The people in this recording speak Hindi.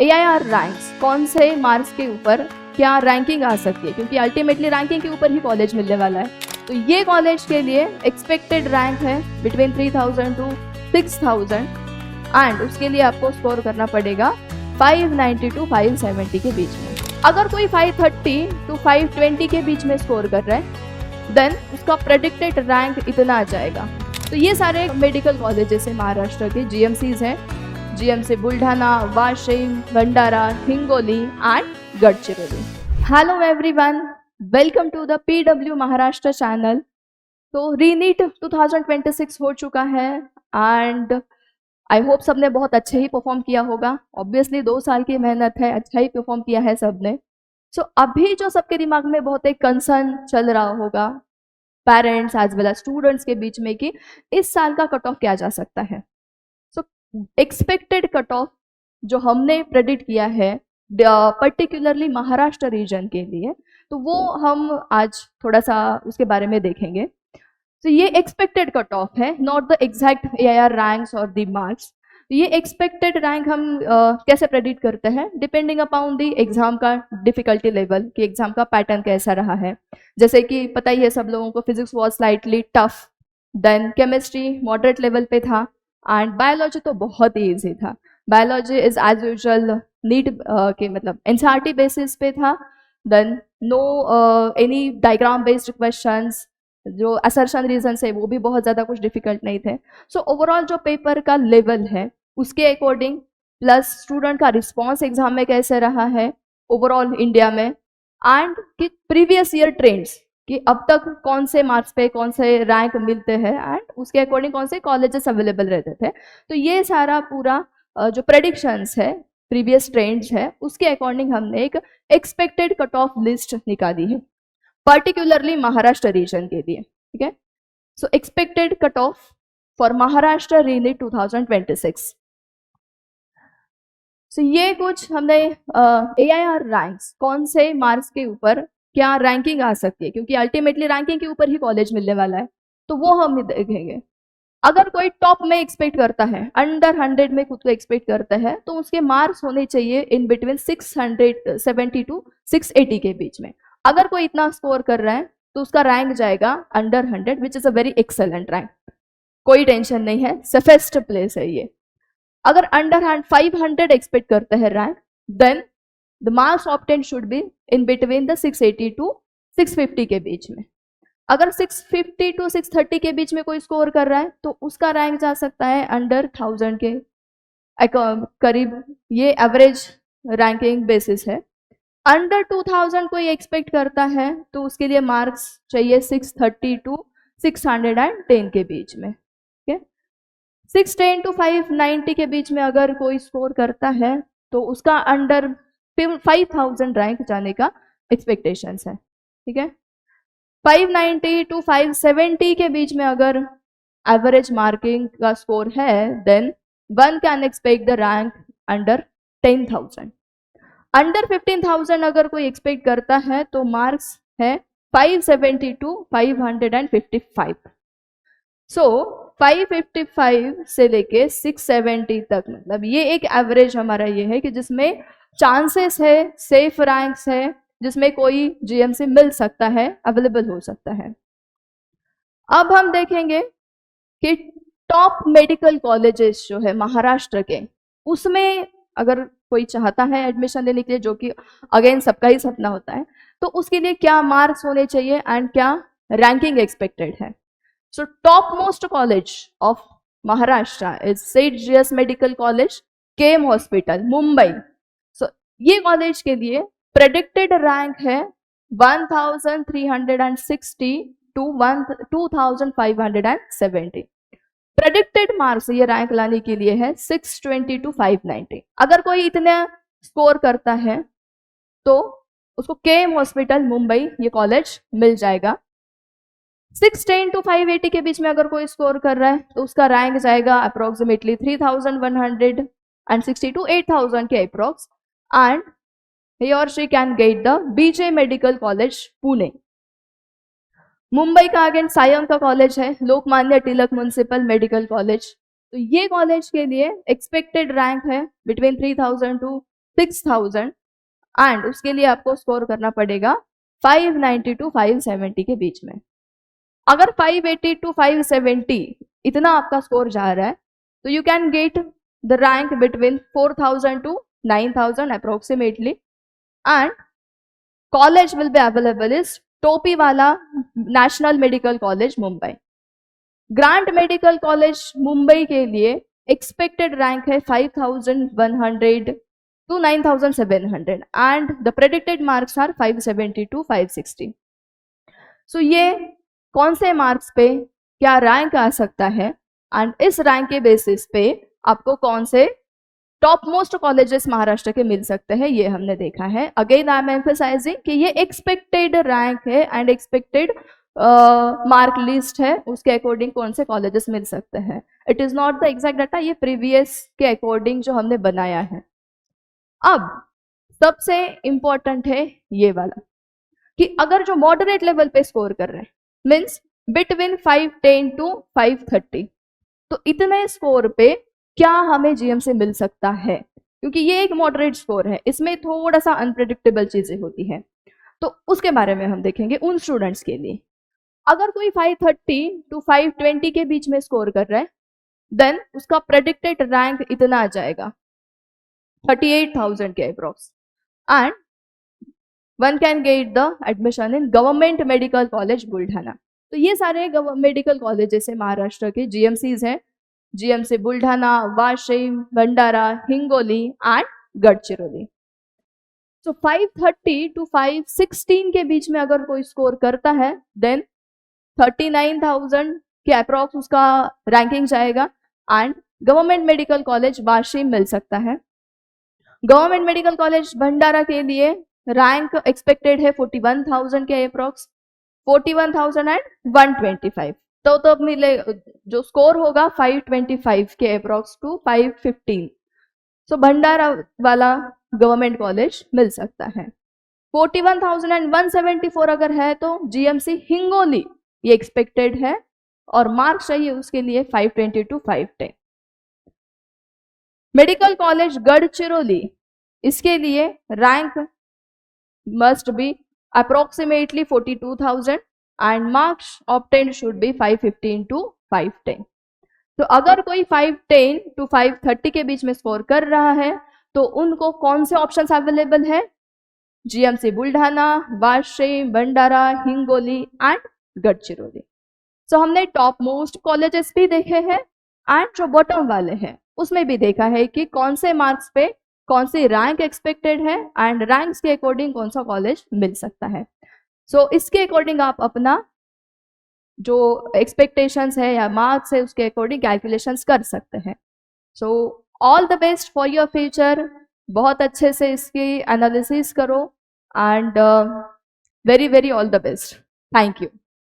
AIR रैंक्स कौन से मार्क्स के ऊपर क्या रैंकिंग आ सकती है, क्योंकि अल्टीमेटली रैंकिंग के ऊपर ही कॉलेज मिलने वाला है। तो ये कॉलेज के लिए एक्सपेक्टेड रैंक है बिटवीन 3000 टू 6000 एंड उसके लिए आपको स्कोर करना पड़ेगा 590 टू 570 के बीच में। अगर कोई 530 टू 520 के बीच में स्कोर कर रहा है देन उसका प्रेडिक्टेड रैंक इतना आ जाएगा। तो ये सारे मेडिकल कॉलेजेस हैं महाराष्ट्र के, GMCs हैं, GMC Buldhana, Washim, Bhandara, Hingoli and Gadchiroli. Hello everyone, welcome to the PW Maharashtra channel. तो रीनीट 2026 हो चुका है एंड आई होप सबने बहुत अच्छे ही परफॉर्म किया होगा। ऑब्वियसली 2 साल की मेहनत है, अच्छा ही परफॉर्म किया है सबने। सो अभी जो सबके दिमाग में बहुत एक कंसर्न चल रहा होगा parents as well as students के बीच में कि इस साल का कट ऑफ क्या जा सकता है। सो एक्सपेक्टेड कट ऑफ जो हमने प्रेडिक्ट किया है पर्टिकुलरली महाराष्ट्र रीजन के लिए, तो वो हम आज थोड़ा सा उसके बारे में देखेंगे। तो ये एक्सपेक्टेड कट ऑफ है, not the exact AIR ranks और द मार्क्स। ये एक्सपेक्टेड रैंक हम कैसे प्रेडिक्ट करते हैं, डिपेंडिंग अपॉन द एग्जाम का डिफिकल्टी लेवल, कि एग्जाम का पैटर्न कैसा रहा है। जैसे कि पता ही है सब लोगों को, physics was slightly tough, then chemistry moderate level पे था एंड बायोलॉजी तो बहुत ही ईजी था। Biology is as usual NEET के मतलब NCERT बेसिस पे था। Then no any diagram based questions, जो असर्शन रीजन है वो भी बहुत ज़्यादा कुछ डिफिकल्ट नहीं थे। सो ओवरऑल जो पेपर का लेवल है उसके अकॉर्डिंग, प्लस स्टूडेंट का रिस्पॉन्स एग्जाम में कैसे रहा है ओवरऑल इंडिया में, एंड कि प्रीवियस ईयर ट्रेंड्स कि अब तक कौन से मार्क्स पे कौन से रैंक मिलते हैं एंड उसके अकॉर्डिंग कौन से कॉलेजेस अवेलेबल रहते थे। तो ये सारा पूरा जो प्रेडिक्शंस है, प्रीवियस ट्रेंड्स है, उसके अकॉर्डिंग हमने एक एक्सपेक्टेड कट ऑफ लिस्ट निकाली है पर्टिकुलरली महाराष्ट्र रीजन के लिए। ठीक है, सो expected cut off for Maharashtra रीनीट 2026। सो ये कुछ हमने AIR रैंक्स कौन से मार्क्स के ऊपर क्या रैंकिंग आ सकती है, क्योंकि अल्टीमेटली रैंकिंग के ऊपर ही कॉलेज मिलने वाला है, तो वो हम देखेंगे। अगर कोई टॉप में एक्सपेक्ट करता है, अंडर 100 में खुद को एक्सपेक्ट करता है, तो उसके मार्क्स होने चाहिए इन बिटवीन 670 टू 680 के बीच में। अगर कोई इतना स्कोर कर रहा है तो उसका रैंक जाएगा under 100, which is a very excellent rank, कोई टेंशन नहीं है, सेफेस्ट प्लेस है ये। अगर अंडर 500 एक्सपेक्ट करता है rank, then the marks obtain should be in between the 680 to 650 के बीच में। अगर 650 टू 630 के बीच में कोई स्कोर कर रहा है तो उसका रैंक जा सकता है अंडर 1000 के करीब, ये एवरेज रैंकिंग बेसिस है। अंडर 2000 कोई एक्सपेक्ट करता है तो उसके लिए मार्क्स चाहिए 630 टू 610 के बीच में। ठीक है, 610 टू 590 के बीच में अगर कोई स्कोर करता है तो उसका अंडर 5000 रैंक जाने का एक्सपेक्टेशंस है। ठीक है, 590 टू 570 के बीच में अगर एवरेज मार्किंग का स्कोर है then one can expect the rank under 10,000। Under 15,000 अगर कोई एक्सपेक्ट करता है तो मार्क्स है 570 टू 555। सो 555 से लेके 670 तक, मतलब ये एक एवरेज हमारा ये है कि जिसमें चांसेस है, सेफ रैंक्स है, जिसमें कोई GMC मिल सकता है, अवेलेबल हो सकता है। अब हम देखेंगे कि टॉप मेडिकल कॉलेजेस जो है महाराष्ट्र के, उसमें अगर कोई चाहता है एडमिशन लेने के लिए, जो कि अगेन सबका ही सपना होता है, तो उसके लिए क्या मार्क्स होने चाहिए एंड क्या रैंकिंग एक्सपेक्टेड है। So top most college of Maharashtra is Seth GS medical college, KM hospital, Mumbai. So ये कॉलेज के लिए प्रेडिक्टेड रैंक है 1360 टू 2570। प्रेडिक्टेड मार्क्स ये रैंक लाने के लिए है 620 टू 590। अगर कोई इतने स्कोर करता है तो उसको KM हॉस्पिटल मुंबई ये कॉलेज मिल जाएगा। 610 टू 580 के बीच में अगर कोई स्कोर कर रहा है तो उसका रैंक जाएगा अप्रोक्सीमेटली 3160 टू 8000 के approx, and he or she can get the BJ medical college Pune. Mumbai का अगेन सायम का कॉलेज है, Lokmanya Tilak municipal medical college. तो ये कॉलेज के लिए एक्सपेक्टेड रैंक है बिटवीन 3000 टू 6000 एंड उसके लिए आपको स्कोर करना पड़ेगा 590 टू 570 के बीच में। अगर 580 टू 570 इतना आपका स्कोर जा रहा है तो you can get the rank between 4000 to 9000 approximately and college will be available is Topiwala national medical college Mumbai. Grant medical college Mumbai के लिए एक्सपेक्टेड रैंक है 5100 to 9700 and the predicted marks are 570 to 560। So ये कौन से मार्क्स पे क्या रैंक आ सकता है एंड इस रैंक के बेसिस पे आपको कौन से टॉप मोस्ट कॉलेजेस महाराष्ट्र के मिल सकते हैं ये हमने देखा है। अगेन आई एम एम्फसाइजिंग कि ये एक्सपेक्टेड रैंक है एंड एक्सपेक्टेड मार्क लिस्ट है, उसके अकॉर्डिंग कौन से कॉलेजेस मिल सकते हैं। It is not the exact data, ये प्रीवियस के अकॉर्डिंग जो हमने बनाया है। अब सबसे इंपॉर्टेंट है ये वाला कि अगर जो मॉडरेट लेवल पे स्कोर कर रहे हैं मीन्स बिटवीन 510 टू 530 तो इतने स्कोर पे क्या हमें जीएम से मिल सकता है, क्योंकि ये एक मॉडरेट स्कोर है, इसमें थोड़ा सा अनप्रेडिक्टेबल चीजें होती हैं, तो उसके बारे में हम देखेंगे उन स्टूडेंट्स के लिए। अगर कोई 530 टू 520 के बीच में स्कोर कर रहा है देन उसका प्रेडिक्टेड रैंक इतना आ जाएगा 38,000 के approx and one can get the admission in government medical college Buldhana. तो ये सारे मेडिकल कॉलेजेस है महाराष्ट्र के, जीएमसीज हैं, जीएमसी बुल्ढाना, वाशिम, भंडारा, हिंगोली एंड गढ़चिरौली। तो 530 टू 516 के बीच में अगर कोई स्कोर करता है देन 39,000 के अप्रॉक्स उसका रैंकिंग जाएगा and government medical college Washim मिल सकता है। गवर्नमेंट मेडिकल कॉलेज भंडारा के लिए रैंक एक्सपेक्टेड है 41,000 के अप्रॉक्स, 41,000 एंड 125 तो मिले जो स्कोर होगा 525 के अप्रॉक्स टू 515। सो भंडारा वाला गवर्नमेंट कॉलेज मिल सकता है। 41,000 एंड 174 अगर है तो जीएमसी हिंगोली ये एक्सपेक्टेड है और मार्क्स चाहिए उसके लिए 520 टू 510। मेडिकल कॉलेज गढ़चिरौली इसके लिए rank must be approximately 42,000 and marks obtained should be 515 to 510। तो अगर कोई 510 टू 530 के बीच में स्कोर कर रहा है तो उनको कौन से ऑप्शंस अवेलेबल है, GMC Buldhana, Washim, Bhandara, Hingoli and Gadchiroli. So हमने टॉप मोस्ट कॉलेजेस भी देखे हैं एंड जो बॉटम वाले हैं उसमें भी देखा है कि कौन से मार्क्स पे कौन सी रैंक एक्सपेक्टेड है एंड रैंक्स के अकॉर्डिंग कौन सा कॉलेज मिल सकता है। सो इसके अकॉर्डिंग आप अपना जो एक्सपेक्टेशंस है या मार्क्स है उसके अकॉर्डिंग कैलकुलेशंस कर सकते हैं। So all the best for your future, बहुत अच्छे से इसकी एनालिसिस करो and very very all the best. Thank you.